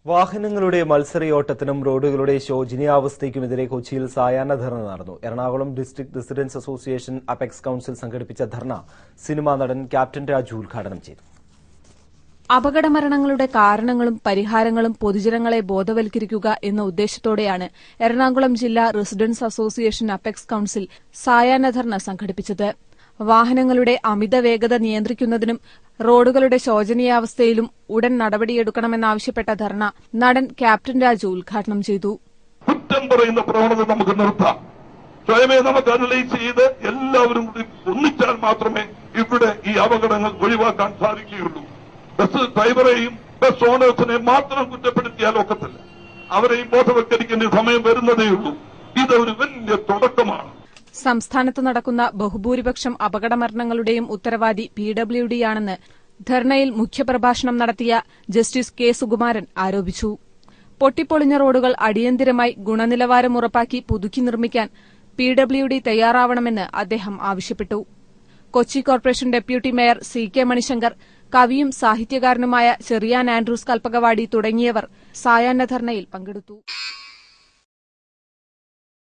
വാഹനങ്ങളുടെ മത്സരയോട്ടത്തിനും റോഡുകളുടെ ശോചനീയാവസ്ഥയ്ക്കുമെതിരെ കൊച്ചിയിൽ സായാഹ്ന ധർണ നടന്നു. Ernakulam district residents association apex council സംഘടിപ്പിച്ച ധർണ സിനിമാ നടൻ ക്യാപ്റ്റൻ രാജു ഉദ്ഘാടനം ചെയ്തു. അപകടമരണങ്ങളുടെ കാരണങ്ങളും പരിഹാരങ്ങളും പൊതുജനങ്ങളെ ബോധവൽക്കരിക്കുക എന്ന ഉദ്ദേശത്തോടെയാണ് എറണാകുളം ജില്ലാ റെസിഡൻസ് അസോസിയേഷൻ അപെക്സ് കൌൺസിൽ സായാഹ്ന ധർണ സംഘടിപ്പിച്ചത്. വാഹനങ്ങളുടെ അമിത വേഗത നിയന്ത്രിക്കുന്നതിനും റോഡുകളുടെ ശോചനീയാവസ്ഥയിലും ഉടൻ നടപടിയെടുക്കണമെന്നാവശ്യപ്പെട്ട ധർണ നടൻ ക്യാപ്റ്റൻ രാജു ഉദ്ഘാടനം ചെയ്തു. കുറ്റം പറയുന്ന പ്രവണത നമുക്ക് നിർത്താം. സ്വയമേ നമുക്ക് അനലൈസ് ചെയ്ത് എല്ലാവരും കൂടി ഒന്നിച്ചാൽ മാത്രമേ ഇവിടെ ഈ അപകടങ്ങൾ ഒഴിവാക്കാൻ സാധിക്കുകയുള്ളൂ. ബസ് ഡ്രൈവറെയും ബസ് ഓണേഴ്സിനെയും മാത്രം കുറ്റപ്പെടുത്തിയാൽ ഒക്കത്തില്ല. അവരെയും ബോധവൽക്കരിക്കേണ്ട സമയം വരുന്നതേയുള്ളൂ. ഇതൊരു വലിയ തുടക്കമാണ്. സംസ്ഥാനത്ത് നടക്കുന്ന ബഹുഭൂരിപക്ഷം അപകടമരണങ്ങളുടെയും ഉത്തരവാദി PWD ആണെന്ന് ധർണയിൽ മുഖ്യപ്രഭാഷണം നടത്തിയ ജസ്റ്റിസ് കെ സുകുമാരൻ ആരോപിച്ചു. പൊട്ടിപ്പൊളിഞ്ഞ റോഡുകൾ അടിയന്തിരമായി ഗുണനിലവാരം ഉറപ്പാക്കി പുതുക്കി നിർമ്മിക്കാൻ PWD തയ്യാറാവണമെന്ന് അദ്ദേഹം ആവശ്യപ്പെട്ടു. Kochi corporation deputy mayor CK Manishankar, കവിയും സാഹിത്യകാരനുമായ ചെറിയാൻ ആൻഡ്രൂസ് കൽപ്പകവാടി തുടങ്ങിയവർ സായാഹ്ന ധർണയിൽ പങ്കെടുത്തു.